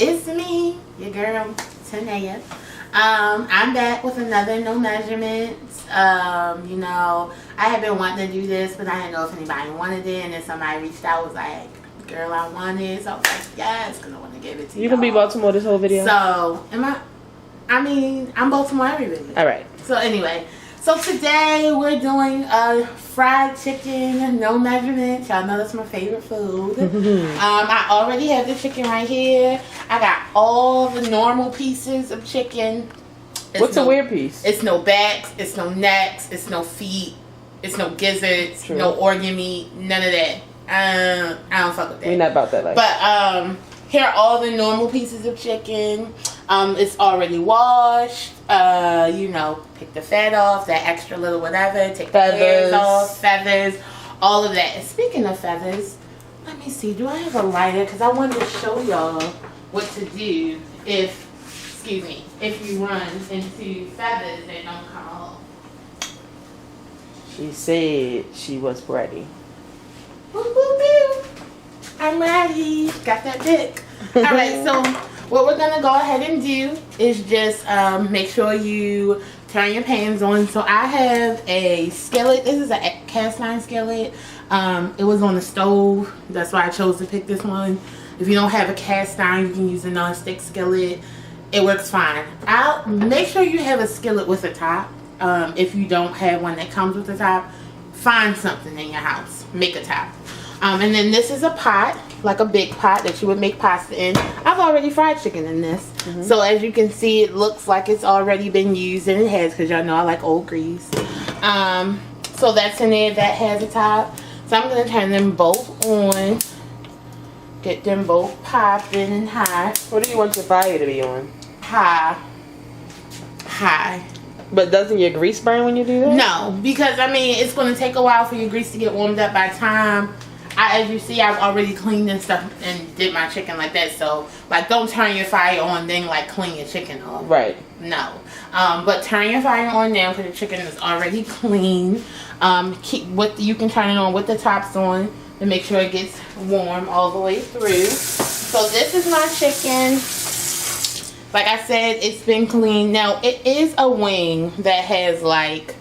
it's me, your girl, Tanea. I'm back with another No Measurements. You know, I have been wanting to do this, but I didn't know if anybody wanted it, and then somebody reached out, was like, girl, I want it. So I was like, yes, because I want to give it to you. You gonna be Baltimore this whole video? So, I'm Baltimore every video. Alright. So anyway, so today we're doing a fried chicken, no measurements. Y'all know that's my favorite food. I already have the chicken right here. I got all the normal pieces of chicken. What's a weird piece? It's no backs, it's no necks, it's no feet, it's no gizzards, no organ meat, none of that. I don't fuck with that. We're not about that life. But here are all the normal pieces of chicken. It's already washed. You know, pick the fat off, that extra little whatever. Take the hairs off, feathers, all of that. And speaking of feathers, let me see. Do I have a lighter? Because I wanted to show y'all what to do if you run into feathers that don't come off. She said she was ready. Boop, boop, boop. I'm ready. Got that dick. All right, so what we're going to go ahead and do is just make sure you turn your pans on. So I have a skillet. This is a cast iron skillet. It was on the stove. That's why I chose to pick this one. If you don't have a cast iron, you can use a non-stick skillet. It works fine. I'll make sure you have a skillet with a top. If you don't have one that comes with a top, find something in your house. Make a top. And then this is a pot, like a big pot that you would make pasta in. I've already fried chicken in this. So as you can see, it looks like it's already been used, and it has, because y'all know I like old grease. So that's in there. That has a top. So I'm going to turn them both on. Get them both popping and high. What do you want your fire to be on? High. But doesn't your grease burn when you do that? No, because I mean, it's going to take a while for your grease to get warmed up. By the time, as you see, I've already cleaned and stuff and did my chicken like that. So, like, don't turn your fire on, then like clean your chicken off. Right. No. But turn your fire on now because the chicken is already clean. You can turn it on with the tops on to make sure it gets warm all the way through. So this is my chicken. Like I said, it's been cleaned. Now, it is a wing that has, like,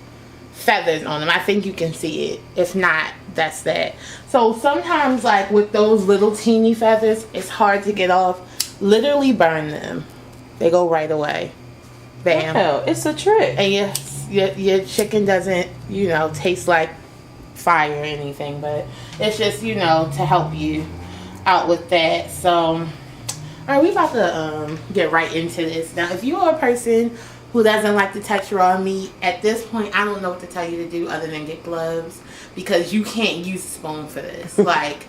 feathers on them. I think you can see it. If not, that's that. So, sometimes, like, with those little teeny feathers, it's hard to get off. Literally burn them. They go right away. Bam. Wow, it's a trick. And your chicken doesn't, you know, taste like fire or anything. But it's just, you know, to help you out with that. So... Alright, we about to get right into this. Now, if you are a person who doesn't like to touch raw meat, at this point, I don't know what to tell you to do other than get gloves, because you can't use a spoon for this. Like,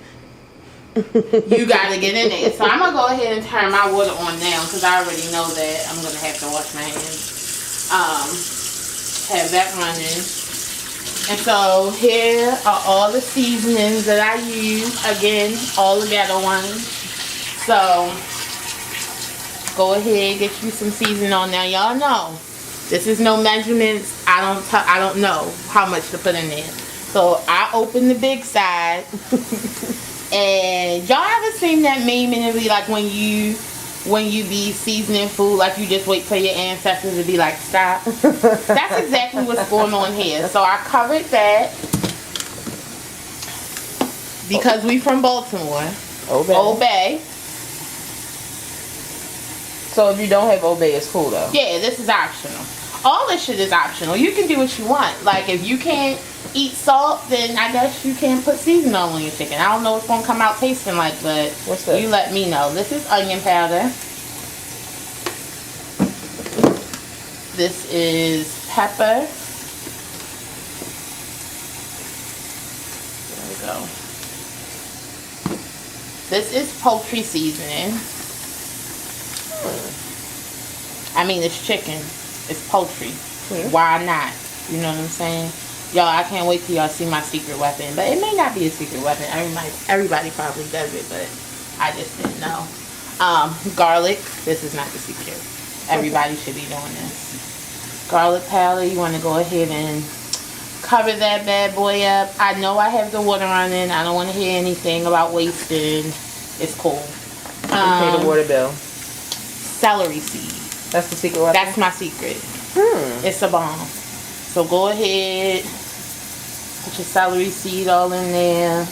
you got to get in there. So I'm going to go ahead and turn my water on now, because I already know that I'm going to have to wash my hands. Have that running. And so here are all the seasonings that I use. Again, all the ghetto ones. So... go ahead, get you some seasoning on. Now, y'all know this is no measurements. I don't know how much to put in there. So I open the big side, and y'all ever seen that meme and it be like when you be seasoning food, like you just wait for your ancestors to be like, stop. That's exactly what's going on here. So I covered that because we from Baltimore. Old Bay. So if you don't have Old Bay, it's cool though. Yeah, this is optional. All this shit is optional. You can do what you want. Like, if you can't eat salt, then I guess you can't put seasoning on your chicken. I don't know what's going to come out tasting like, but what's this? You let me know. This is onion powder. This is pepper. There we go. This is poultry seasoning. I mean, it's chicken. It's poultry. Why not? You know what I'm saying? Y'all, I can't wait till y'all see my secret weapon. But it may not be a secret weapon. Everybody probably does it, but I just didn't know. Garlic. This is not the secret. Everybody should be doing this. Garlic powder. You want to go ahead and cover that bad boy up. I know I have the water running. I don't want to hear anything about wasting. It's cool. Pay the water bill. celery seed. That's the secret weapon? That's my secret. Hmm. It's a bomb. So go ahead, put your celery seed all in there.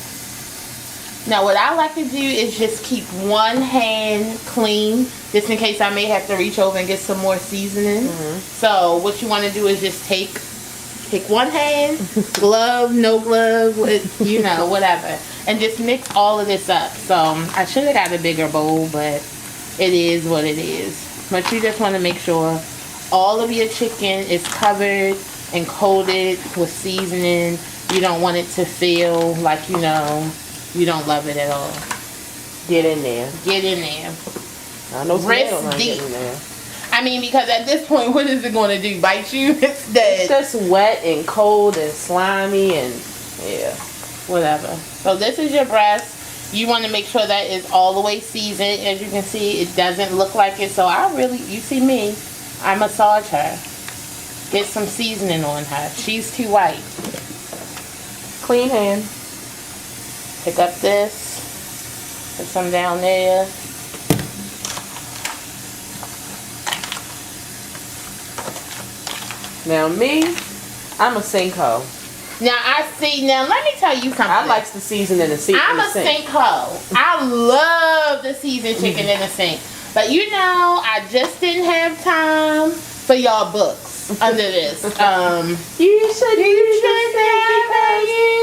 Now what I like to do is just keep one hand clean, just in case I may have to reach over and get some more seasoning. So what you want to do is just take one hand, glove, no glove, you know, whatever, and just mix all of this up. So I should have got a bigger bowl, but it is what it is. But you just want to make sure all of your chicken is covered and coated with seasoning. You don't want it to feel like, you know, you don't love it at all. Get in there. Get in there. I know Wrist deep. I mean, because at this point, what is it going to do? Bite you? It's dead. It's just wet and cold and slimy and yeah. Whatever. So this is your breast. You want to make sure that is all the way seasoned. As you can see, it doesn't look like it. So you see me, I massage her. Get some seasoning on her. She's too white. Clean hand. Pick up this. Put some down there. Now me, I'm a sinkhole. Now let me tell you something. I like the season in the sink. I'm a sinkhole. I love the seasoned chicken in the sink. But you know, I just didn't have time for y'all books under this. You should have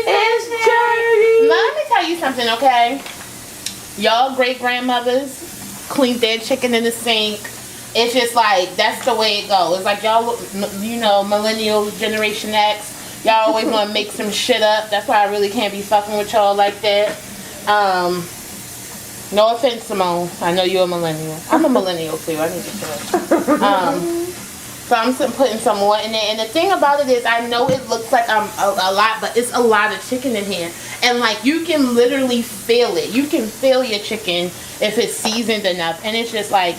it's dirty. Let me tell you something, okay? Y'all great grandmothers cleaned their chicken in the sink. It's just like, that's the way it goes. It's like y'all, you know, millennials, Generation X, y'all always want to make some shit up. That's why I really can't be fucking with y'all like that. No offense, Simone. I know you're a millennial. I'm a millennial too. I need to chill. So I'm putting some more in there. And the thing about it is, I know it looks like I'm a lot, but it's a lot of chicken in here. And like, you can literally feel it. You can feel your chicken if it's seasoned enough. And it's just like,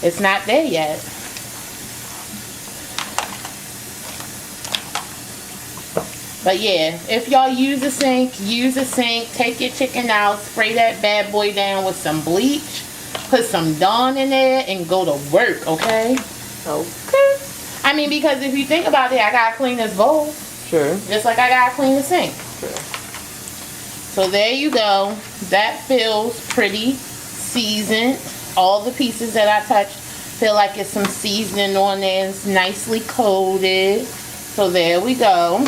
it's not there yet. But yeah, if y'all use a sink, take your chicken out, spray that bad boy down with some bleach, put some Dawn in there, and go to work, okay? Okay. I mean, because if you think about it, I gotta clean this bowl. Sure. Just like I gotta clean the sink. Sure. So there you go. That feels pretty seasoned. All the pieces that I touched feel like it's some seasoning on there. It's nicely coated. So there we go.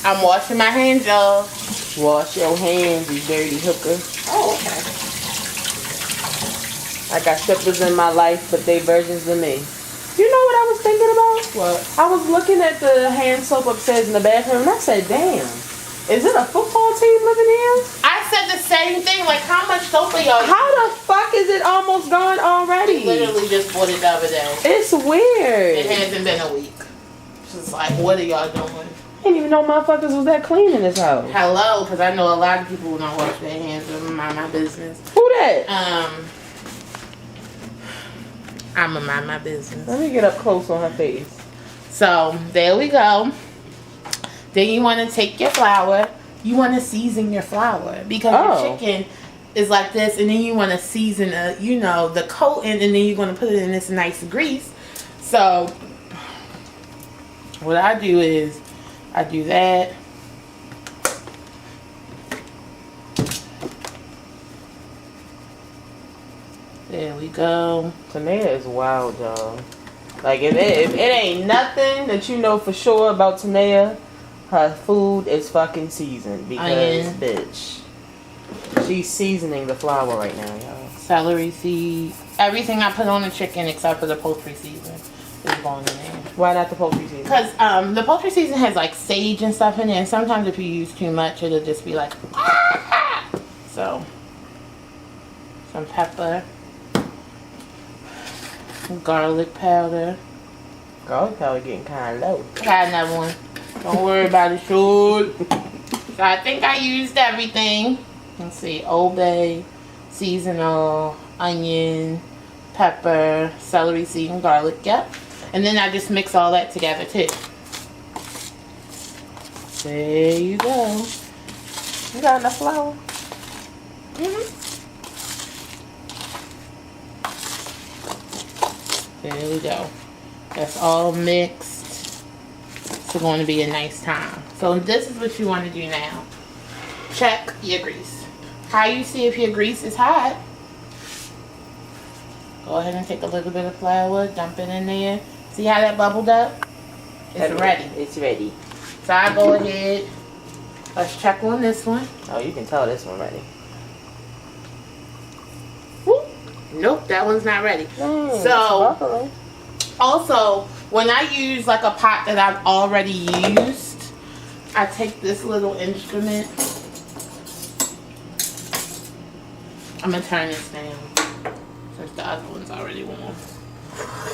I'm washing my hands, y'all. Wash your hands, you dirty hooker. Oh, okay. I got strippers in my life, but they versions of me. You know what I was thinking about? What? I was looking at the hand soap upstairs in the bathroom, and I said, damn, is it a football team living here? I said the same thing. Like, how much soap are y'all? How the fuck is it almost gone already? We literally just bought it the other day. It's weird. It hasn't been a week. It's just like, what are y'all doing? I didn't even know motherfuckers was that clean in this house. Hello, because I know a lot of people who don't wash their hands. Don't mind my business. Who that? I'm a mind my business. Let me get up close on her face. So there we go. Then you want to take your flour. You want to season your flour because your chicken is like this, and then you want to season, the coating, and then you're going to put it in this nice grease. So what I do is I do that. There we go. Tanea is wild, y'all. Like, if it ain't nothing that you know for sure about Tanea, her food is fucking seasoned. Because, bitch, she's seasoning the flour right now, y'all. Celery seed. Everything I put on the chicken except for the poultry season is going in there. Why not the poultry season? Because the poultry season has like sage and stuff in it, and sometimes if you use too much, it'll just be like, ah! So, some pepper. Garlic powder. Garlic powder getting kind of low. Got another one. Don't worry about it, shoot. So I think I used everything. Let's see, Old Bay, seasonal, onion, pepper, celery seed, and garlic. Yep. And then I just mix all that together too. There you go. You got enough flour? There we go. That's all mixed. It's going to be a nice time. So this is what you want to do now. Check your grease. How you see if your grease is hot? Go ahead and take a little bit of flour, dump it in there. See how that bubbled up? It's ready. It's ready. So I go ahead. Let's check on this one. Oh, you can tell this one ready. Whoop. Nope, that one's not ready. So, also, when I use like a pot that I've already used, I take this little instrument. I'm going to turn this down since the other one's already warm.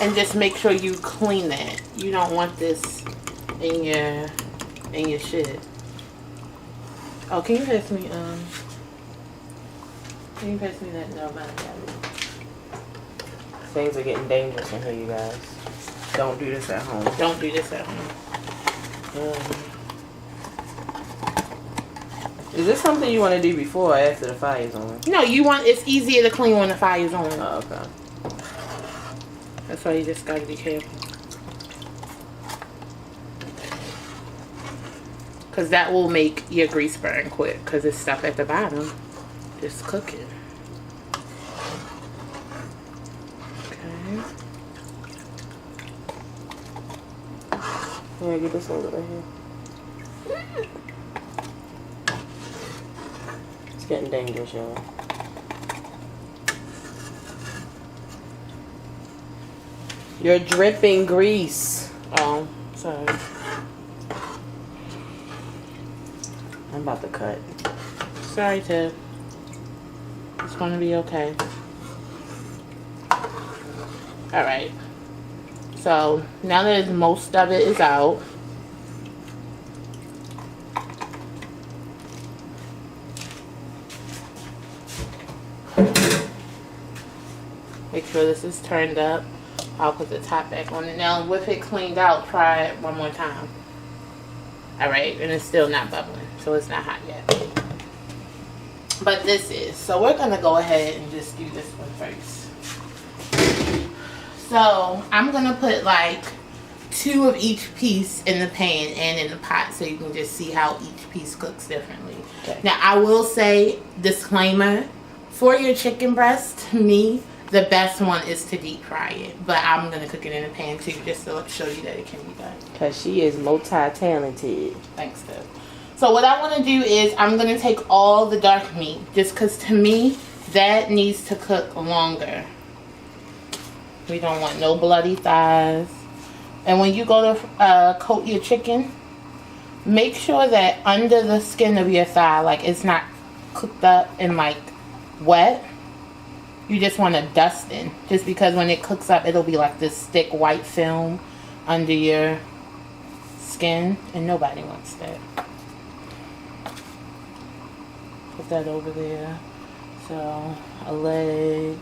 And just make sure you clean that. You don't want this in your shit. Oh, can you pass me that? No, man, things are getting dangerous in here, you guys. Don't do this at home. Don't do this at home. Is this something you want to do before or after the fire's on? No, it's easier to clean when the fire's on. Oh, okay. That's why you just gotta be careful. Because that will make your grease burn quick because it's stuck at the bottom. Just cooking. Okay. Yeah, get this over here. It's getting dangerous, y'all. You're dripping grease. Oh, sorry. I'm about to cut. Sorry, Tib. It's going to be okay. Alright. So, now that most of it is out, make sure this is turned up. I'll put the top back on it. Now, with it cleaned out, try it one more time. Alright, and it's still not bubbling, so it's not hot yet. But this is. So we're going to go ahead and just do this one first. So I'm going to put like 2 of each piece in the pan and in the pot so you can just see how each piece cooks differently. Okay. Now I will say, disclaimer, for your chicken breast, to me, the best one is to deep fry it. But I'm going to cook it in a pan too, just to show you that it can be done. Because she is multi-talented. Thanks, Deb. So what I want to do is I'm going to take all the dark meat. Just because to me, that needs to cook longer. We don't want no bloody thighs. And when you go to coat your chicken, make sure that under the skin of your thigh, like it's not cooked up and like wet. You just want to dust in. Just because when it cooks up, it'll be like this thick white film under your skin. And nobody wants that. Put that over there. So, a leg.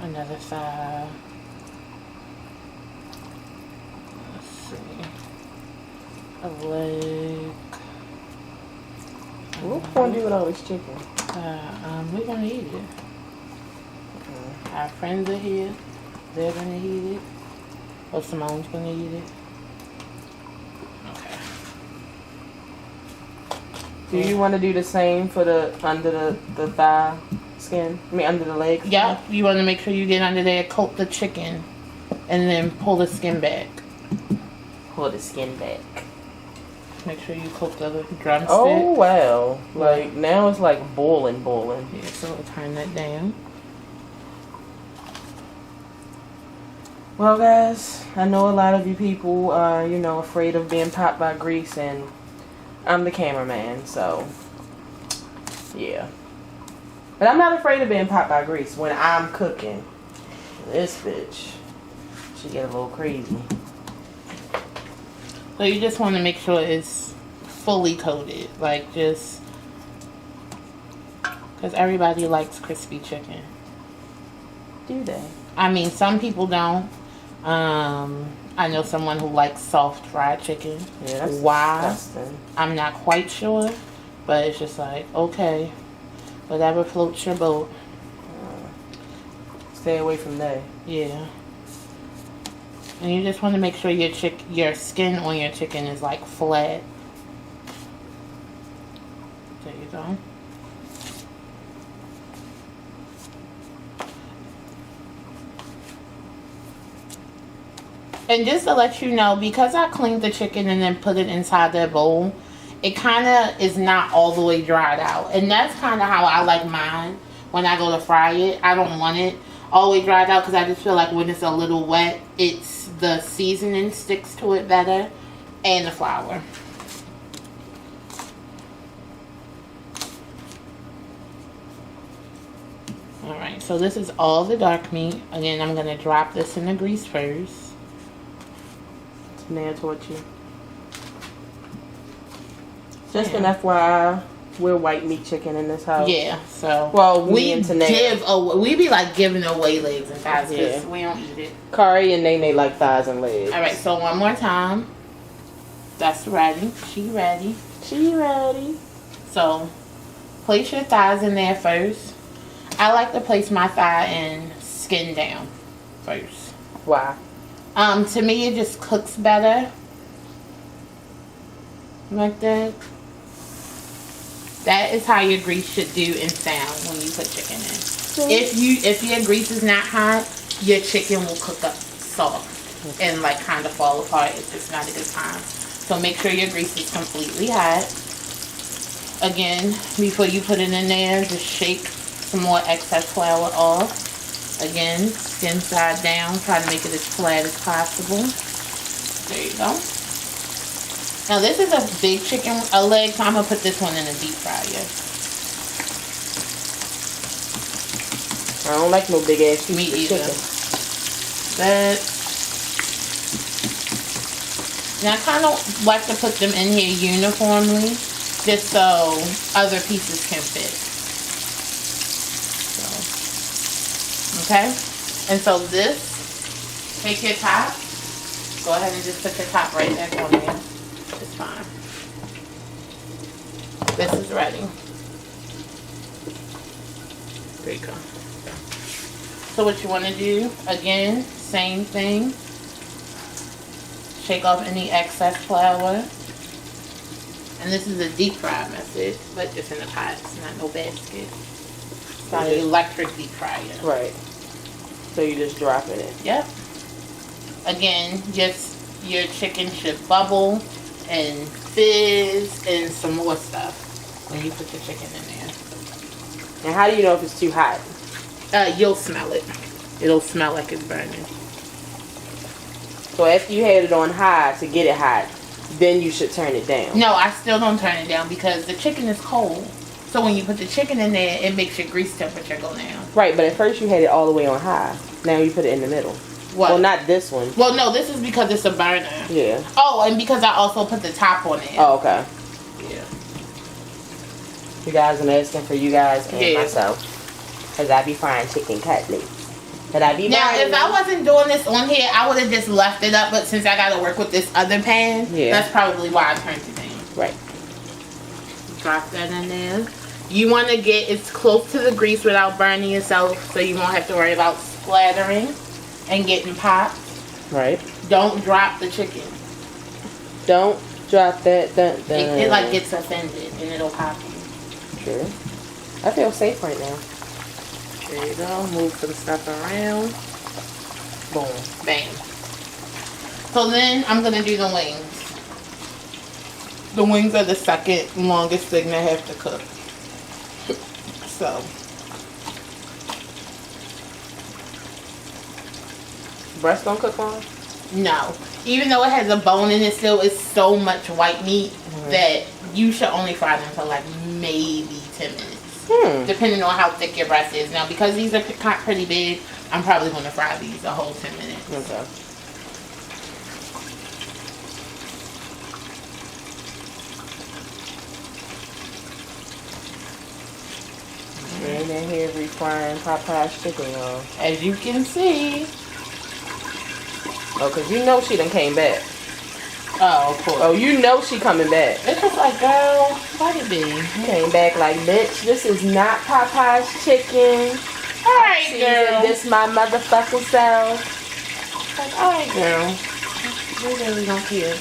Another thigh. Let's see. A leg. What point do you with all this chicken? We're gonna eat it. Our friends are here. They're gonna eat it. Or Simone's gonna eat it. Okay. Do you want to do the same for the under the thigh skin? I mean under the leg? Yeah. You want to make sure you get under there, coat the chicken, and then pull the skin back. Pull the skin back. Make sure you coat the drumstick. Oh wow! Like now it's like boiling. Yeah, so we'll turn that down. Well, guys, I know a lot of you people are, you know, afraid of being popped by grease, and I'm the cameraman, so yeah. But I'm not afraid of being popped by grease when I'm cooking. This bitch, she get a little crazy. So you just want to make sure it's fully coated, like just because everybody likes crispy chicken. Do they? I mean, some people don't. I know someone who likes soft fried chicken. Yeah, that's why? disgusting. I'm not quite sure, but it's just like, okay, whatever floats your boat. Stay away from that. Yeah. And you just want to make sure your skin on your chicken is like flat. There you go. And just to let you know, because I cleaned the chicken and then put it inside the bowl, it kind of is not all the way dried out. And that's kind of how I like mine when I go to fry it. I don't want it all the way dried out because I just feel like when it's a little wet, the seasoning sticks to it better and the flour. Alright, so this is all the dark meat. Again, I'm going to drop this in the grease first. Now toward you. Just an FYI, we're white meat chicken in this house. Yeah, so well, we be like giving away legs and thighs because we don't eat it. Kari and Nene like thighs and legs. All right, so one more time. That's ready. She ready. She ready. So place your thighs in there first. I like to place my thigh in skin down first. Why? To me, it just cooks better. Like that. That is how your grease should do and sound when you put chicken in. If your grease is not hot, your chicken will cook up soft and like kind of fall apart. It's just not a good time. So make sure your grease is completely hot. Again, before you put it in there, just shake some more excess flour off. Again, skin side down. Try to make it as flat as possible. There you go. Now this is a big chicken leg, so I'm going to put this one in a deep fryer. I don't like no big ass meat either. Chicken. Now I kind of like to put them in here uniformly, just so other pieces can fit. Okay, and so this, take your top, go ahead and just put your top right back on there. It's fine. This is ready. There you go. So what you want to do, again, same thing. Shake off any excess flour. And this is a deep fry method, but just in a pot, it's not no basket. It's not an electric deep fryer. Right. So you just drop it in. Yep. Again, just your chicken should bubble and fizz and some more stuff when you put your chicken in there. And how do you know if it's too hot? You'll smell it. It'll smell like it's burning. So after you had it on high to get it hot, then you should turn it down. No, I still don't turn it down because the chicken is cold. So when you put the chicken in there, it makes your grease temperature go down. Right, but at first you had it all the way on high. Now you put it in the middle. What? Well, not this one. Well, no, this is because it's a burner. Yeah. Oh, and because I also put the top on it. Oh, okay. Yeah. You guys, I'm asking for you guys and myself. Because I be frying chicken cutlets. But I be now, if I wasn't doing this on here, I would have just left it up. But since I got to work with this other pan, that's probably why I turned it down. Right. Drop that in there. You want to get as close to the grease without burning yourself, so you won't have to worry about splattering and getting popped. Right. Don't drop the chicken. Don't drop that. It like gets offended and it'll pop you. Sure. I feel safe right now. There you go. Move some stuff around. Boom. Bam. So then I'm going to do the wings. The wings are the second longest thing they have to cook. So. Breast don't cook on? No. Even though it has a bone in it, still is so much white meat that you should only fry them for like maybe 10 minutes. Depending on how thick your breast is. Now, because these are pretty big, I'm probably going to fry these a whole 10 minutes. Okay. And then here refrying Popeye's chicken, y'all. As you can see. Oh, because you know she done came back. Oh, of course. Oh, you know she coming back. It's just like, girl, let it be. Came back like, bitch, this is not Popeye's chicken. Alright, girl. This my motherfucking self. Like, alright, girl. We really don't care.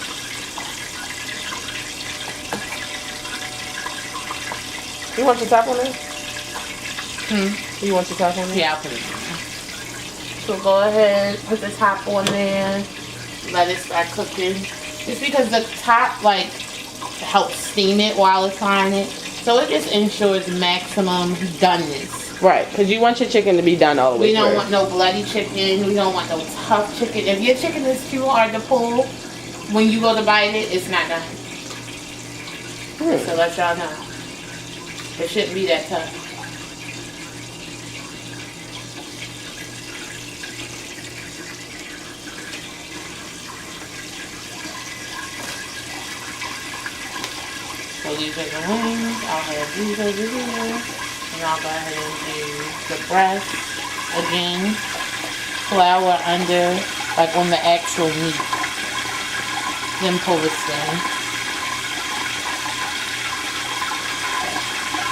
You want your top on there? You want your top on there? Yeah, I'll put it in there. So go ahead, put the top on there. Let it start cooking. Just because the top, like, helps steam it while it's frying it. So it just ensures maximum doneness. Right, because you want your chicken to be done all the way We don't through. want no bloody chicken. We don't want no tough chicken. If your chicken is too hard to pull, when you go to bite it, it's not done. So let y'all know. It shouldn't be that tough. So these are the wings. I'll have these over here. And I'll go ahead and do the breast. Again, flour under, like on the actual meat. Then pull the skin.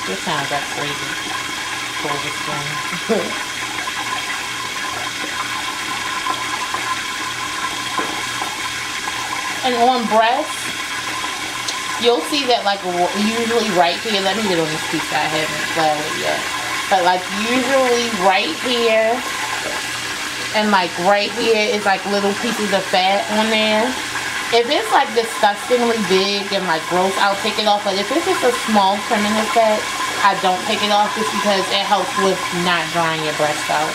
This sounds like crazy. Pull the skin. And on breast, you'll see that, like, usually right here, let me get on this piece that I haven't floured yet. But, like, usually right here and, like, right here is, like, little pieces of fat on there. If it's, like, disgustingly big and, like, gross, I'll take it off. But if it's just a small trimming of fat, I don't take it off just because it helps with not drying your breast out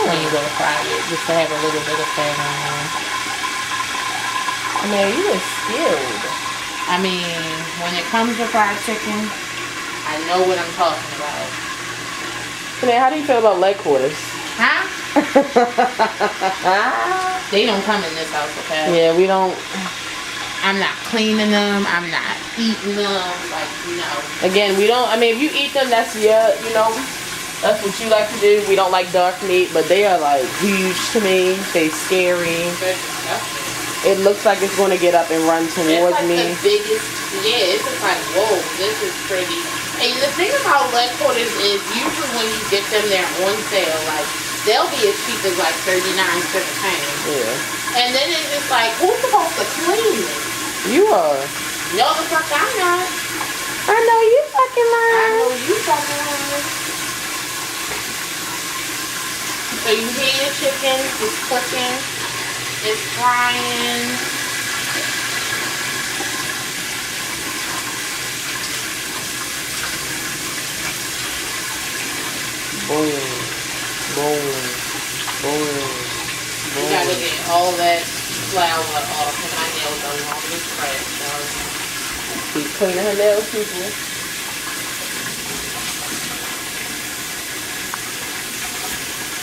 when you go to fry it. Just to have a little bit of fat on there. I mean, you are skilled. I mean, when it comes to fried chicken, I know what I'm talking about. Man, how do you feel about leg quarters? Huh? They don't come in this house, okay? Yeah, we don't. I'm not cleaning them. I'm not eating them. Like, you know. Again, we don't. I mean, if you eat them, that's your, you know, that's what you like to do. We don't like dark meat, but they are like huge to me. They scary. It looks like it's going to get up and run towards it's like me. The biggest, yeah, it's just like, whoa, this is pretty. And the thing about leg quarters is usually when you get them, they're on sale. Like, they'll be as cheap as like 39 cents a pound. Yeah. And then it's just like, who's supposed to clean this? You are. No, the fuck I'm not. I know you fucking lying. I know you fucking lying. So you hear your chicken, it's cooking, it's frying. Boom, boom, boom, You gotta get all that flour off, and my nails are long as crap, so. Keep cleaning her nails, people.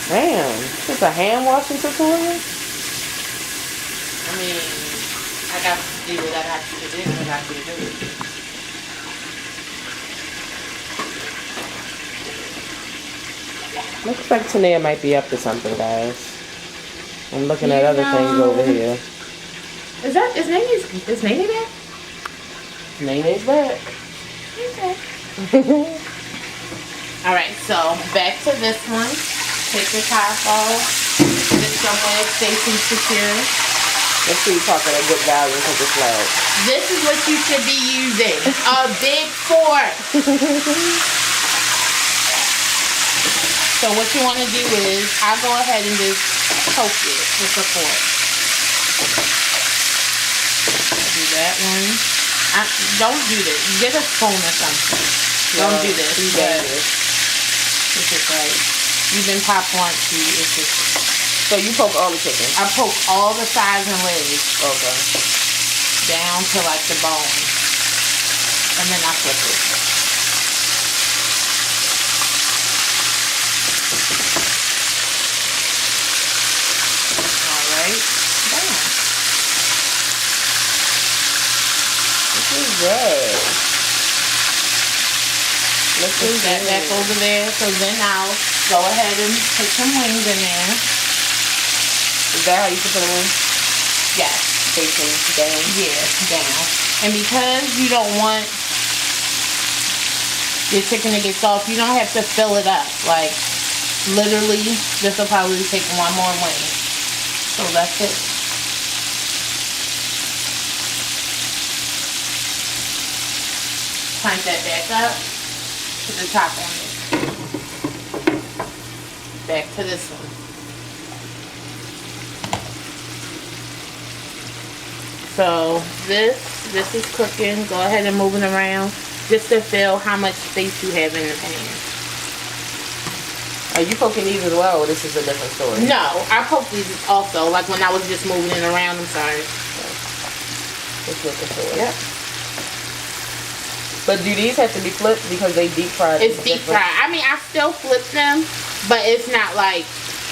Damn, it's a hand washing tutorial? I mean, I got to do what I got to do, I got to do it. Looks like Tanea might be up to something, guys. I'm looking at other things over here. Is Nene back? Nene's back. Okay. Alright, so back to this one. Take the top off. Put it somewhere safe and secure. Let's see you talking at good value because it's loud. This is what you should be using. A big fork. So what you want to do is, I'll go ahead and just poke it with a fork. Do that one. Don't do this. Get a spoon or something. Don't do this. This is right. You've been popcorn to it's just. So you poke all the chicken? I poke all the sides and legs. Okay. Down to like the bone. And then I flip it. Alright. Bam. This is good. Let's Put that back over there. So then I'll go ahead and put some wings in there. Is that how you put them in? Yes. Facing down? Yeah, down. And because you don't want your chicken to get soft, you don't have to fill it up. Like, Literally, this will probably take one more wing. So that's it. Crank that back up to the top on it. Back to this one. So this is cooking. Go ahead and move it around just to feel how much space you have in the pan. Are you poking these as well, or this is a different story? No, I poke these also, like when I was just moving it around. I'm sorry. Just looking for it. Yep. But do these have to be flipped because they deep fried? It's deep fried. I mean, I still flip them, but it's not like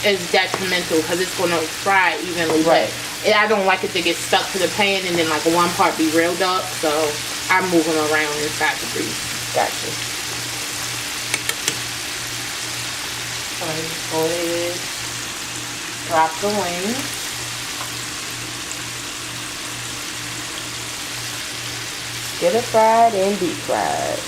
it's detrimental because it's going to fry evenly. Right. But I don't like it to get stuck to the pan and then like one part be real dark, so I move them around inside the grease. Gotcha. So go ahead, drop the wings. Get it fried and deep fried.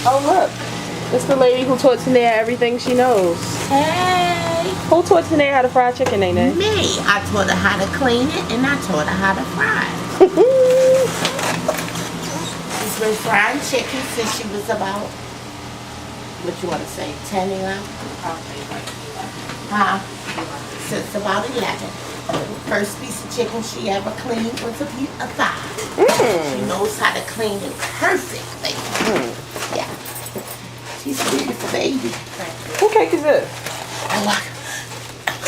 Oh look, it's the lady who taught Tanea everything she knows. Hey! Who taught Tanea how to fry chicken, Nene? Me! I taught her how to clean it and I taught her how to fry it. She's been frying chicken since she was about, what you want to say, 10, 11? Huh? Since about 11. First piece of chicken she ever cleaned was a piece of thigh. She knows how to clean it perfectly. Yeah. She's a beautiful baby. What cake is this?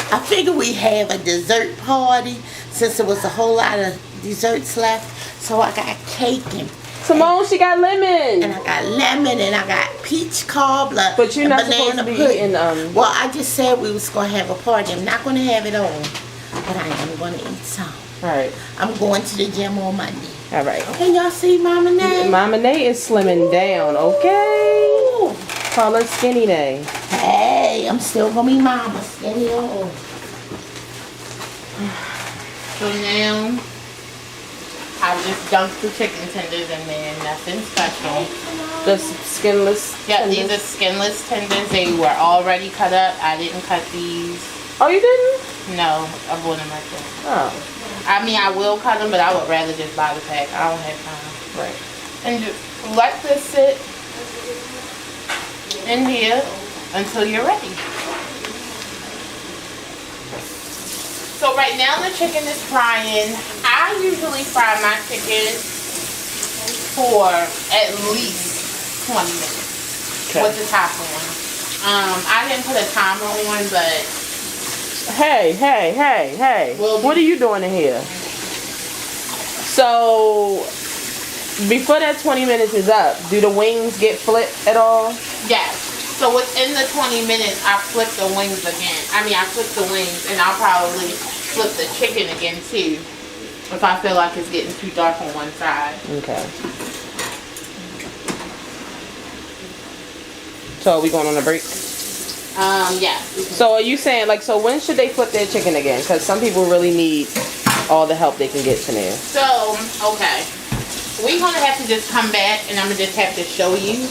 I figured we'd have a dessert party since there was a whole lot of desserts left. So I got cake and Simone, she got lemon. And I got lemon and I got peach cobbler. But you're not supposed to be eating Well, I just said we was gonna have a party. I'm not gonna have it all, but I am gonna eat some. All right. I'm going to the gym on Monday. All right. Can y'all see Mama Nay? Mama Nay is slimming down. Okay. Ooh. Call her Skinny Nay. Hey, I'm still gonna be Mama Skinny on. So now I just dumped the chicken tenders in there, nothing special. The skinless Yeah, tenders? these are skinless tenders. They were already cut up. I didn't cut these. Oh, you didn't? No, I bought them right there. Oh. I mean, I will cut them, but I would rather just buy the pack. I don't have time. Right. And just let this sit in here until you're ready. So right now the chicken is frying. I usually fry my chicken for at least 20 minutes with the top on. I didn't put a timer on, but Hey. Well, What are you doing in here? So, before that 20 minutes is up, do the wings get flipped at all? yes. So within the 20 minutes, I flip the wings again. I mean, I flip the wings, and I'll probably flip the chicken again too, if I feel like it's getting too dark on one side. Okay. So, are we going on a break? Yeah. So, are you saying, like, so when should they flip their chicken again? Because some people really need all the help they can get to there. So, okay. We're going to have to just come back, and I'm going to just have to show you.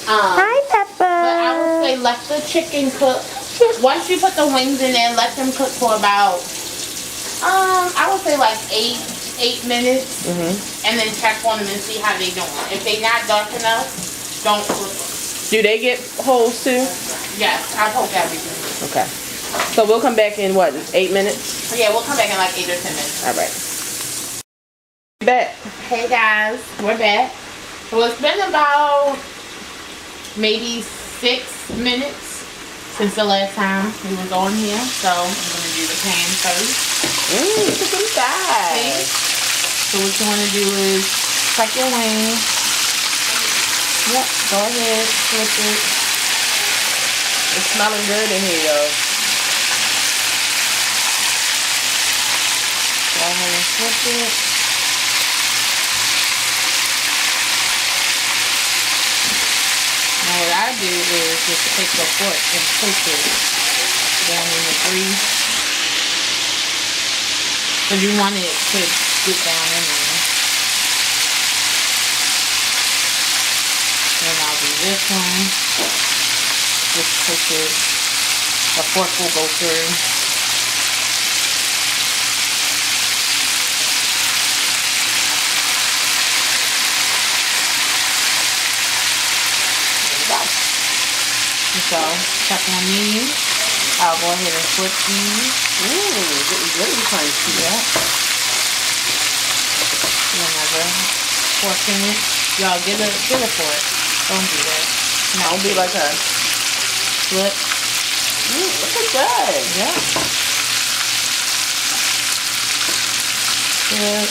Hi, Peppa. But I would say let the chicken cook. Once you put the wings in there, let them cook for about, I would say like 8 minutes. And then check on them and see how they doing. If they not dark enough, don't flip them. Do they get holes too? Yes, I poke everything. Okay. So we'll come back in what, 8 minutes? Yeah, we'll come back in like 8 or 10 minutes. All right. Back. Hey guys, we're back. So it's been about maybe 6 minutes since the last time we was on here. So I'm gonna do the pan first. Look at them thighs. Okay. So what you wanna do is crack your wings. Yep, go ahead, flip it. It's smelling good in here, y'all. Go ahead and flip it. Now what I do is just take the fork and push it down in the grease. Because you want it to get down in there. this one. Just push it. The fork will go through. So, check on these. I'll go ahead and flip these. Ooh, getting really crunchy. Yeah. Another fork in it. Y'all get a fork. Don't do that. No, don't be like her. Flip. Ooh, look at that. Yeah. Flip.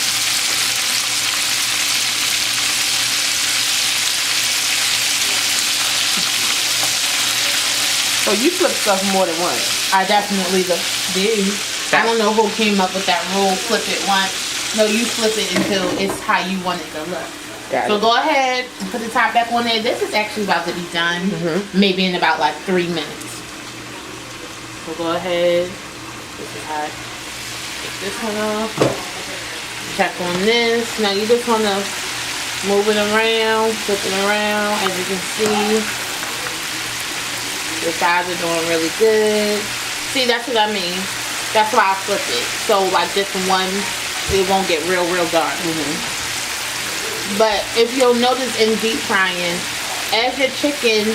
So you flip stuff more than once. I definitely do. I don't know who came up with that rule, flip it once. No, you flip it until it's how you want it to look. So go ahead and put the top back on there. This is actually about to be done, maybe in about like 3 minutes. So go ahead. This is hot. Take this one off. Check on this. Now you just want to move it around, flip it around. As you can see, the sides are doing really good. See, that's what I mean. That's why I flip it. So like this one, it won't get real dark. But if you'll notice in deep frying, as your chicken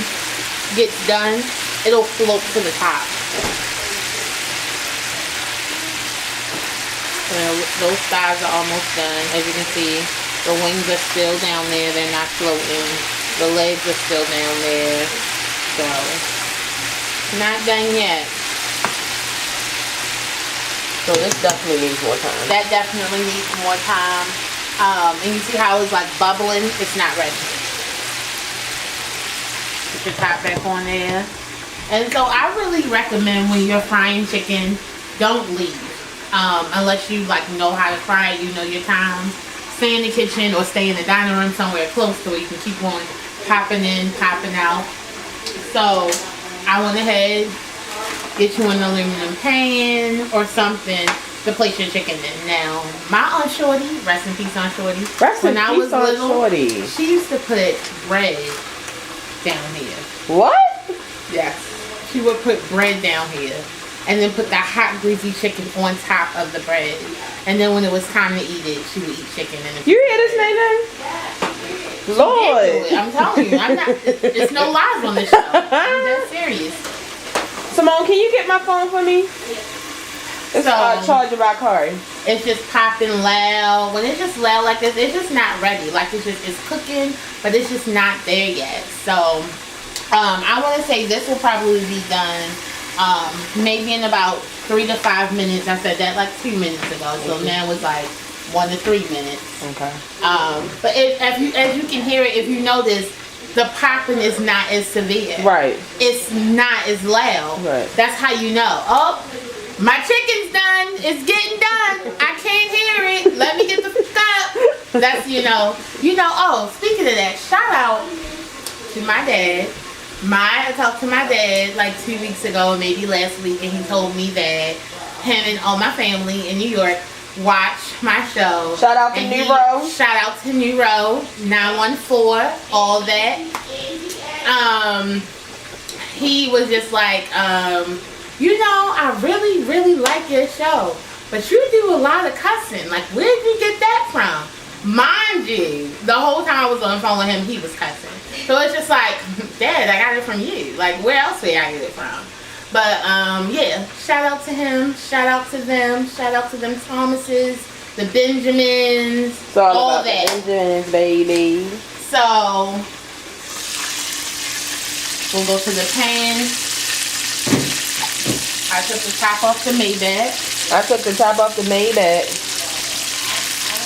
gets done, it'll float to the top. Well, those thighs are almost done. As you can see, the wings are still down there. They're not floating. The legs are still down there. So, not done yet. So this definitely needs more time. That definitely needs more time. And you see how it's like bubbling? It's not ready. Put your top back on there. And so I really recommend when you're frying chicken, don't leave. Unless you like know how to fry it, you know your time. Stay in the kitchen or stay in the dining room somewhere close so you can keep on popping in, popping out. So I went ahead, get you an aluminum pan or something to place your chicken in. Now, my Aunt Shorty, rest in peace Aunt Shorty. When I was little, Shorty. She used to put bread down here. What? Yes. She would put bread down here and then put the hot greasy chicken on top of the bread. And then when it was time to eat it, she would eat chicken in it. You hear this, Nene? Lord. I'm telling you, I'm not. There's no lies on this show. I'm dead serious. Simone, can you get my phone for me? It's charging my car. It's just popping loud. When it's just loud like this, it's just not ready. Like it's cooking, but it's just not there yet. So I want to say this will probably be done maybe in about 3 to 5 minutes. I said that like 2 minutes ago. So now it's like 1 to 3 minutes. Okay. But as you can hear it, if you notice, the popping is not as severe. Right. It's not as loud. Right. That's how you know. Oh, my chicken's done. It's getting done. I can't hear it. Let me get the stuff. That's, you know. Oh, speaking of that, shout out to my dad. I talked to my dad like 2 weeks ago, maybe last week, and he told me that him and all my family in New York watch my show. Shout out to New Row. Shout out to New Row, 914, all that. He was just like, I really like your show, but you do a lot of cussing. Like, where did you get that from? Mind you, the whole time I was on the phone with him, he was cussing. So it's just like, Dad, I got it from you. Like, where else would I get it from? But, yeah, shout out to him, shout out to them, shout out to them Thomases, the Benjamins, all that. Benjamins, baby. So, we'll go to the pan. I took the top off the Maybach.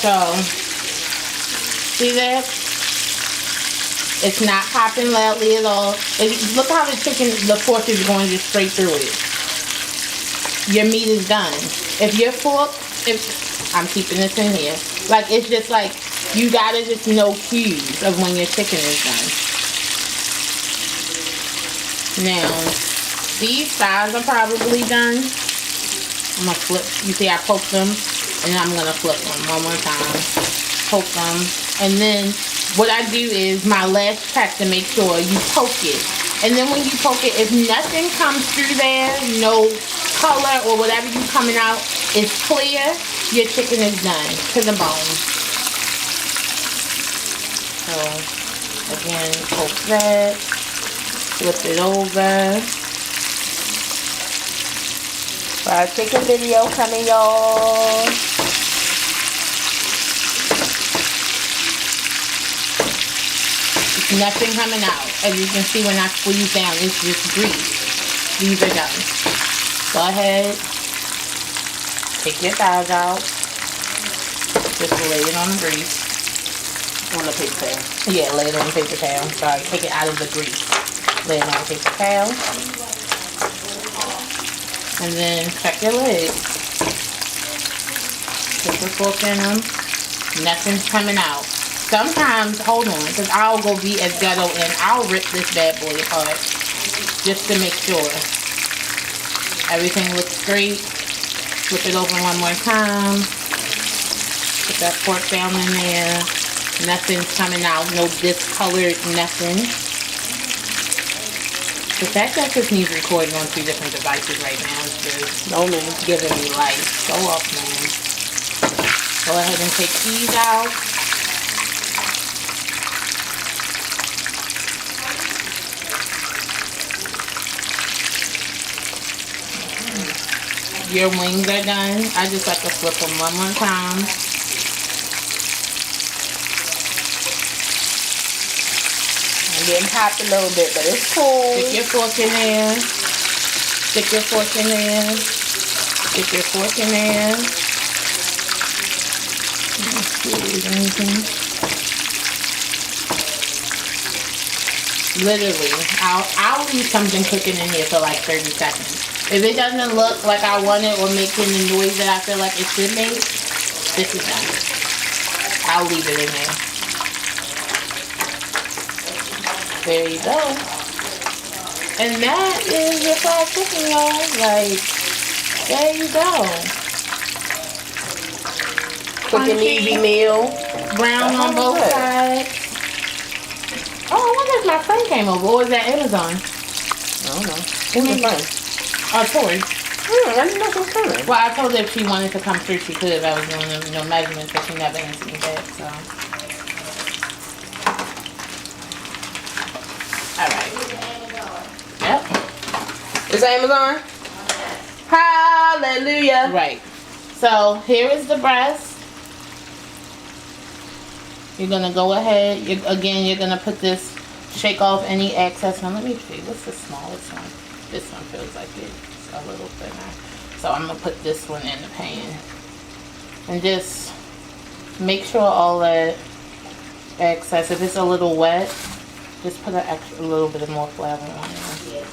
So, see that? It's not popping loudly at all. Look how the fork is going just straight through it. Your meat is done. If your fork, I'm keeping this in here. Like, it's just like, you gotta just know cues of when your chicken is done. Now, these sides are probably done. I'm gonna flip. You see I poked them, and then I'm gonna flip them one more time. Poke them. And then what I do is my last check to make sure you poke it. And then when you poke it, if nothing comes through there, no color or whatever you coming out is clear, your chicken is done to the bone. So again, poke that, flip it over. Fried chicken video coming, y'all. Nothing coming out. As you can see when I squeeze down, it's just grease. These are done. Go ahead. Take your thighs out. Just lay it on the grease. On the paper towel. Yeah, lay it on the paper towel. Sorry, take it out of the grease. Lay it on the paper towel. And then check your legs. Put your fork in them. Nothing's coming out. Sometimes, hold on, because I'll go be as ghetto and I'll rip this bad boy apart just to make sure everything looks straight. Flip it over one more time. Put that fork down in there. Nothing's coming out, no discolored nothing. The fact that this needs recording on 2 different devices right now is just giving me life. Go off, man. Go ahead and take these out. Your wings are done. I just like to flip them one more time. I'm getting popped a little bit, but it's cool. Stick your fork in there. Stick your fork in there. Stick your fork in there. Let's see, anything. Literally, I'll leave something cooking in here for like 30 seconds. If it doesn't look like I want it or making the noise that I feel like it should make, this is done. I'll leave it in there. There you go. And that is your fried chicken, y'all. Like, there you go. Quick and easy meal. Brown on both sides. Oh, I wonder if my friend came over. Or was that Amazon? I don't know. Who's your friend? Oh, Tori. I didn't know she was coming. Well, I told her if she wanted to come through, she could. If I was doing the measurements, but she never answered me back, so. Alright. Yep. Is that Amazon? Hallelujah. Right. So, here is the breast. You're going to go ahead. Again, you're going to put this, shake off any excess. Now, let me see. What's the smallest one? This one feels like it's a little thinner. So, I'm going to put this one in the pan. And just make sure all that excess, if it's a little wet, just put a little bit of more flour on there.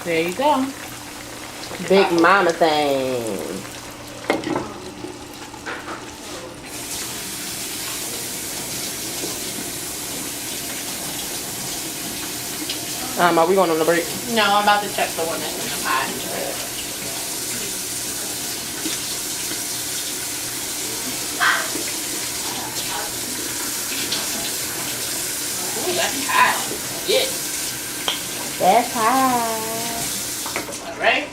There you go. Big mama thing. Are we going on the break? No, I'm about to check the one that's in the pot. Ooh, that's hot. Yeah. That's hot. All right.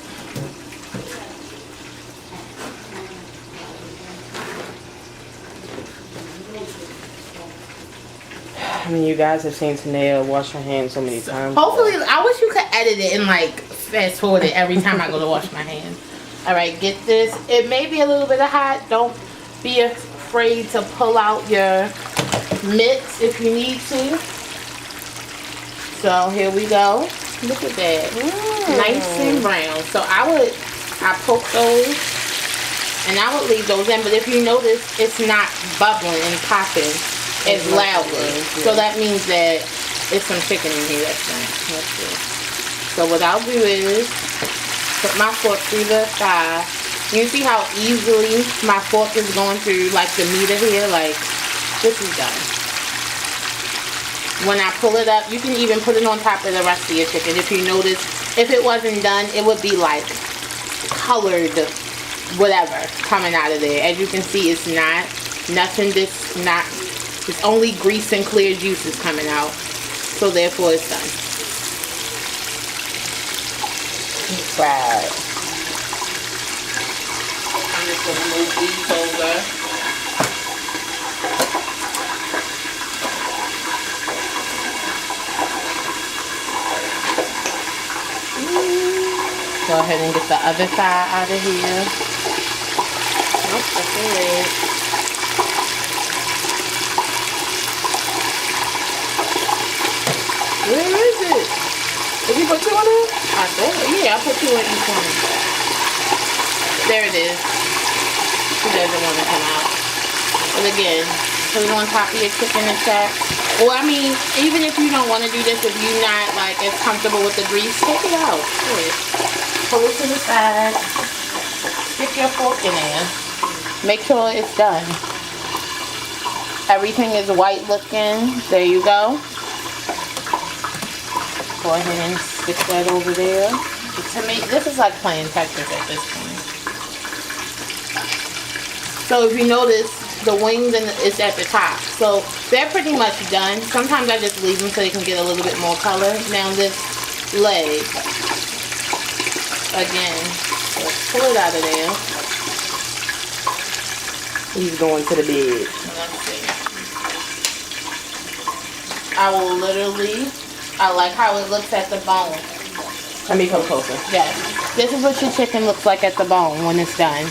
I mean, you guys have seen Tanea wash her hands so many times. Hopefully, I wish you could edit it and like fast forward it every time I go to wash my hands. All right, get this. It may be a little bit of hot. Don't be afraid to pull out your mitts if you need to. So here we go. Look at that. Nice and brown. So I poke those and I would leave those in. But if you notice, it's not bubbling and popping as loudly. So that means that it's some chicken in here that's done. Let's see. So what I'll do is put my fork through the thigh. You see how easily my fork is going through like the meat of here? Like, this is done. when I pull it up, you can even put it on top of the rest of your chicken. If you notice, if it wasn't done, it would be like colored whatever coming out of there. As you can see, it's not nothing. It's only grease and clear juices coming out. So therefore, it's done. Right. I'm just gonna move these over. Go ahead and get the other side out of here. Nope, that's it. Where is it? Did you put 2 on it? I thought, yeah, I put 2 in each one. There it is. She doesn't want to come out. But again, put it on top of your chicken and check. Well, I mean, even if you don't want to do this, if you're not like as comfortable with the grease, take it out. Pull it to the side. Stick your fork in there. Make sure it's done. Everything is white looking. There you go. Go ahead and stick that over there. To me, this is like playing Tetris at this point. So if you notice, the wings is at the top. So they're pretty much done. Sometimes I just leave them so they can get a little bit more color. Now this leg. Again, let's pull it out of there. He's going to the bed. Let's see. I will literally, I like how it looks at the bone. Let me come closer. Yes. This is what your chicken looks like at the bone when it's done.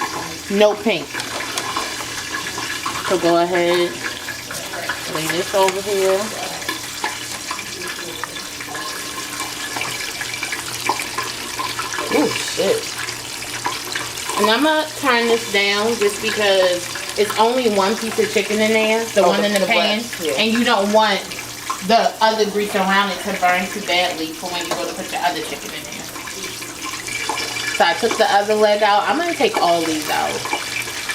No pink. So go ahead, lay this over here. Oh shit. And I'm going to turn this down just because it's only one piece of chicken in there, the one in the pan, yeah. And you don't want the other grease around it to burn too badly for when you go to put your other chicken in there. So I took the other leg out. I'm going to take all these out.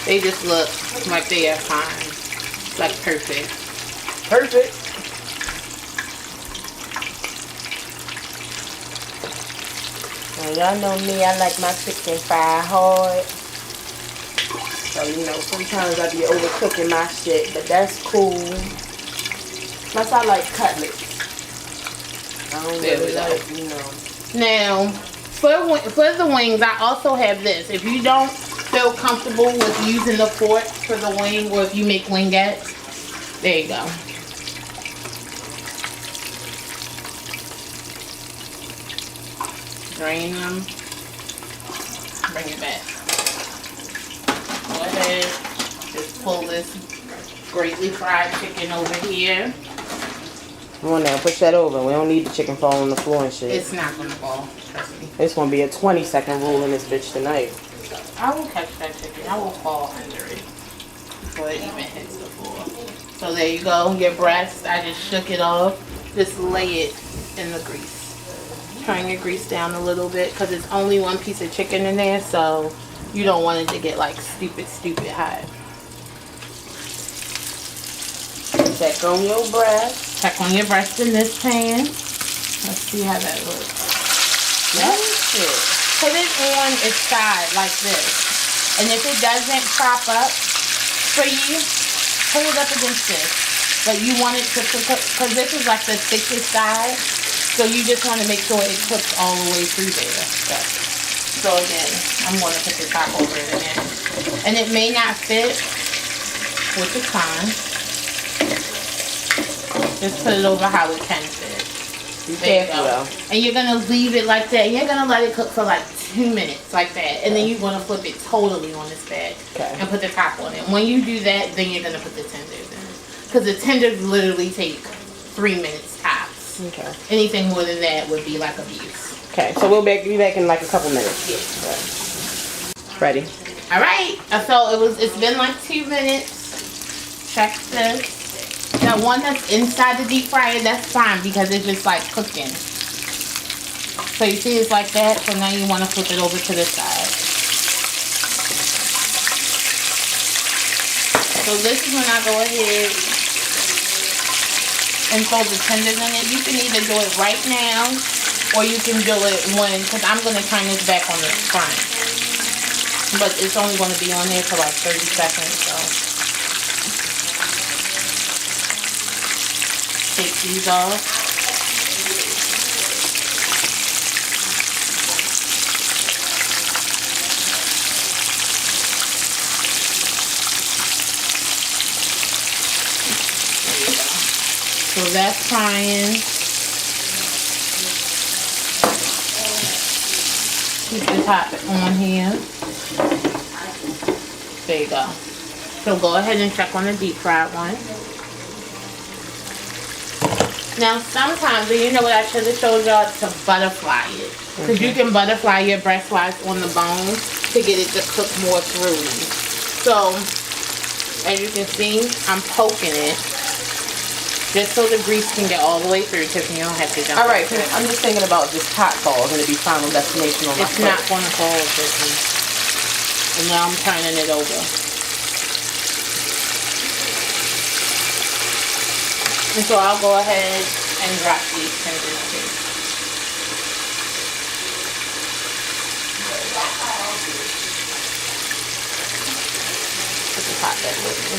They just look like they are fine. It's like perfect. Perfect. Y'all know me, I like my chicken fried hard. So, you know, sometimes I be overcooking my shit, but that's cool. Plus, I like cutlets. I don't really like, you know. Now, for the wings, I also have this. If you don't feel comfortable with using the fork for the wing, or if you make wingettes, there you go. Drain them. Bring it back. Go ahead. Just pull this greatly fried chicken over here. Come on now, push that over. We don't need the chicken falling on the floor and shit. It's not gonna fall, trust me. It's gonna be a 20-second rule in this bitch tonight. I will catch that chicken. I will fall under it before it even hits the floor. So there you go. Your breast, I just shook it off. Just lay it in the grease. Turn your grease down a little bit because it's only one piece of chicken in there, so you don't want it to get like stupid hot. Check on your breast. Check on your breast in this pan. Let's see how that looks. Yep. Put it on its side like this. And if it doesn't prop up for you, pull it up against this. But you want it to cook, because this is like the thickest side. So you just want to make sure it cooks all the way through there. So again, I'm going to put the top over it again. And it may not fit, which is fine. Just put it over how it can fit. There you go. And you're going to leave it like that. You're going to let it cook for like 2 minutes like that. And then you're going to flip it totally on this bag. Okay. And put the top on it. When you do that, then you're going to put the tenders in. Because the tenders literally take 3 minutes tops. Okay. Anything more than that would be like abuse. Okay, so we'll be back in like a couple minutes. Yeah. Ready? All right. So it's been like 2 minutes. Check this. The one that's inside the deep fryer, that's fine because it's just like cooking. So you see it's like that. So now you want to flip it over to the side. So this is when I go ahead and throw the tenders in it. You can either do it right now or you can do it when, because I'm going to turn this back on the front. But it's only going to be on there for like 30 seconds, so. Take these off. So that's frying. Keep the top on here. There you go. So go ahead and check on the deep fried one. Now sometimes, and you know what I should have showed y'all, to butterfly it. Because you can butterfly your breast slice on the bone to get it to cook more through. So, as you can see, I'm poking it. Just so the grease can get all the way through, because you don't have to jump. Alright, I'm just thinking about this hot ball going to be Final Destination on my It's not going to fall, Brittany. And now I'm turning it over. And so I'll go ahead and drop these tenders too. Put the pot back with me.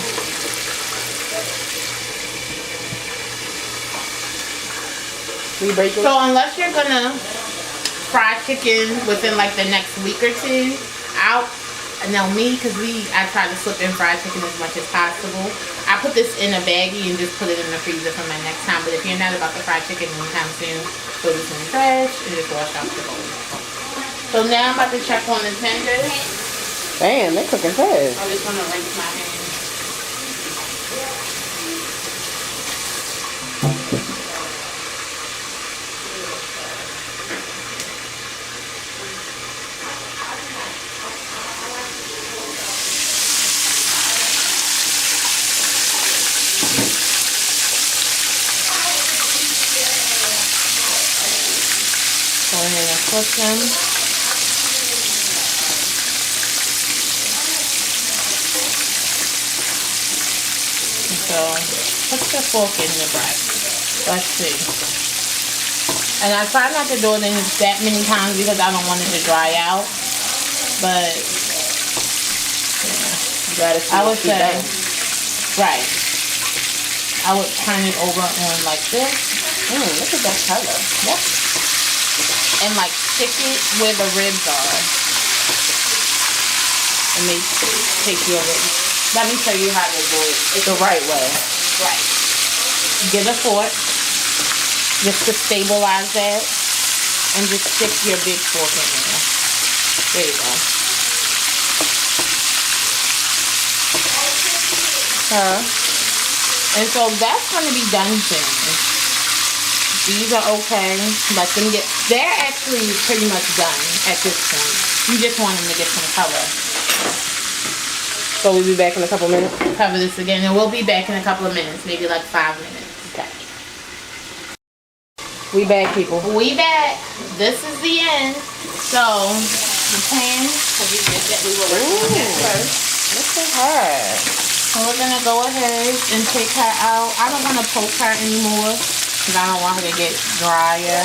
So unless you're gonna fry chicken within like the next week or two, now me, because I try to slip in fried chicken as much as possible. I put this in a baggie and just put it in the freezer for my next time. But if you're not about to fry chicken anytime soon, throw this in the trash and just wash out the bowl. So now I'm about to check on the tenders. Damn, they're cooking fast. I just want to rinse my hands. Go ahead and cook them. So, put the fork in the breast. Let's see. And I try not to do it in that many times because I don't want it to dry out. But, you gotta see, I would say, down. right. I would turn it over on like this. Look at that color. Yep. And like stick it where the ribs are. And they take your ribs. Let me show you how to do it. It's the right way. Right. Get a fork. Just to stabilize that. And just stick your big fork in there. There you go. And so that's going to be done soon. These are okay. Let them get, they're actually pretty much done at this point. You just want them to get some color. So we'll be back in a couple minutes? Cover this again, and we'll be back in a couple of minutes, maybe like 5 minutes. Okay. We back, people. We back. This is the end. So, the pan, because we did that, we were working on that first. Look at her. So we're going to go ahead and take her out. I don't want to poke her anymore, because I don't want her to get drier.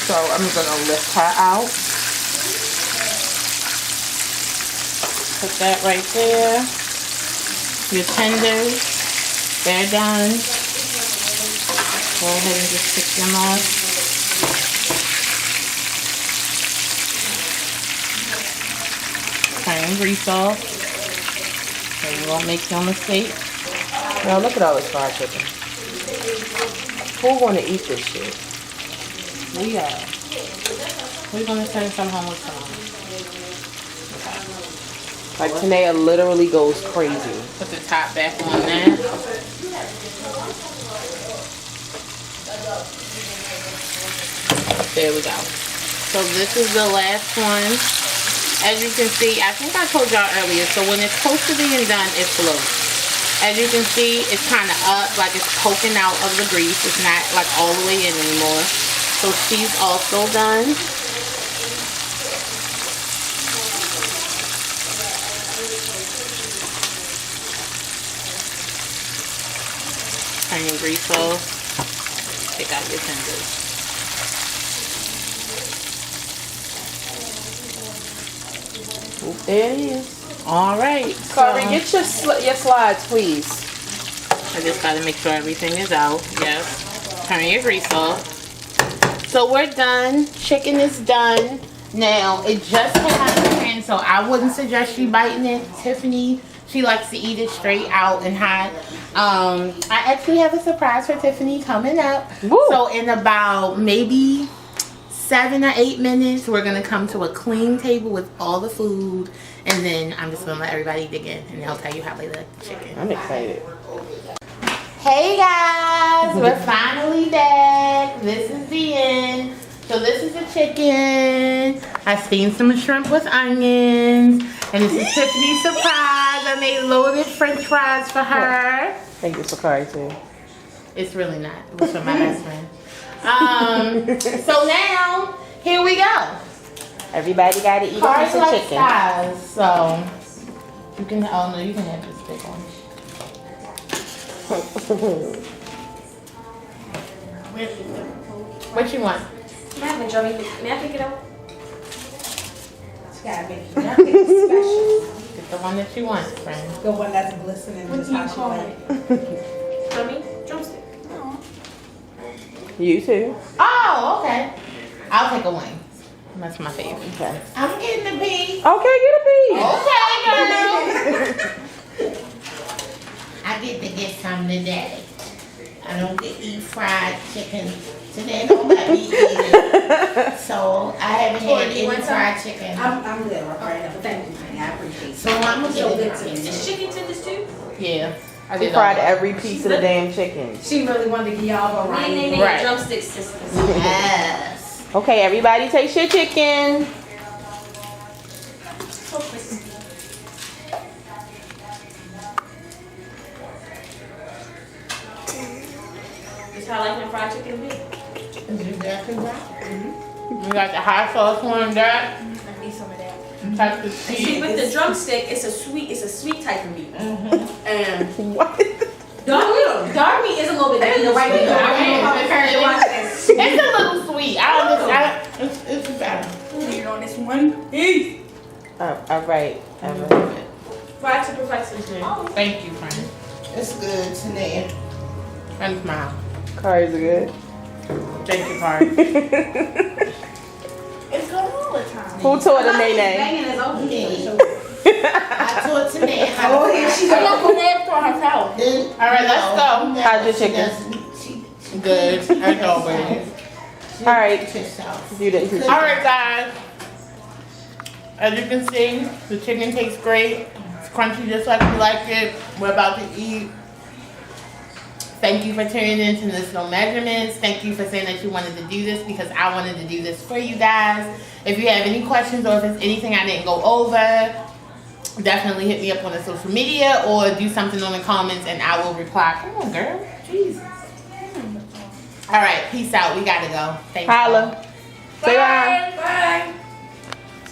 So I'm going to lift her out. Put that right there. Your tenders, they're done. Go ahead and just pick them off. Turn the grease off. So you won't make no mistake. Now look at all this fried chicken. Who want to eat this shit? We are. We're going to send some home with some. Like Tanea literally goes crazy. Put the top back on there. There we go. So this is the last one. As you can see, I think I told y'all earlier, so when it's close to being done, it floats. As you can see, it's kind of up, like it's poking out of the grease. It's not like all the way in anymore. So she's also done. Turn your grease off. Take out your tenders. There it is. All right. Corey, so get your slides, please. I just got to make sure everything is out. Yes. Turn your grease off. So we're done. Chicken is done. Now, it just came out of the pan, so I wouldn't suggest you biting it. Tiffany, she likes to eat it straight out and hot. I actually have a surprise for Tiffany coming up. Woo. So in about maybe 7 or 8 minutes, we're going to come to a clean table with all the food. And then I'm just going to let everybody dig in, and I'll tell you how they like the chicken. I'm excited. Hey guys, we're finally back. This is the end. So this is the chicken. I steamed some shrimp with onions. And this is Tiffany's surprise. I made loaded french fries for her. Thank you for Corey too. It's really not. It was for my husband. So now, here we go. Everybody got to eat a Corey piece of likes chicken. thighs, so you can, oh no, you can have this big one. What you want? May I have a drummy? May I pick it up? It's gotta be nothing special. Get the one that you want, friend. The one that's glistening. What Just do you how she call like it? Drummy? Drumstick. You too. Oh, okay. I'll take a wing. That's my favorite. Okay. I'm getting the piece. Okay, get a piece. Okay, girl. I get to get some today. I don't get to eat fried chicken today. Don't let me eat it. So I haven't had any fried chicken. I'm good right now, but thank you, honey. I appreciate it. So I'm gonna So get good it. to me. Is chicken tenders too? Yeah. I She did fried all. every piece of the damn chicken. She really wanted to give y'all a Nay, right. Right. drumstick sisters. Yes. Okay, everybody taste your chicken. So crispy. That's how I like my fried chicken to be. Is it exactly right? We got the hot sauce on that. I need some of that. Touch the And see, cheese. with the drumstick, it's a sweet type of meat. And What? dark meat is a little bit different. Right Yeah. now, I don't know how to turn it watch this. It's a little sweet. It's better. You know this one? Peace. All right. Fried to perfection. Thank you, friend. It's good today. And smile. Corey's good. Thank you, Carl. It's good all the time. Who taught her Nene? Banging is open. I taught today how Oh, here she I'm not goes. going to for herself. All right, let's go. How's your chicken? Good, as always. All right. You didn't teach All right, guys. As you can see, the chicken tastes great. It's crunchy just like we like it. We're about to eat. Thank you for tuning in to This No Measurements. Thank you for saying that you wanted to do this because I wanted to do this for you guys. If you have any questions or if it's anything I didn't go over, definitely hit me up on the social media or do something on the comments and I will reply. Come on, girl. Jesus. All right, peace out. We gotta go. Thanks. Holla. Say bye. Bye.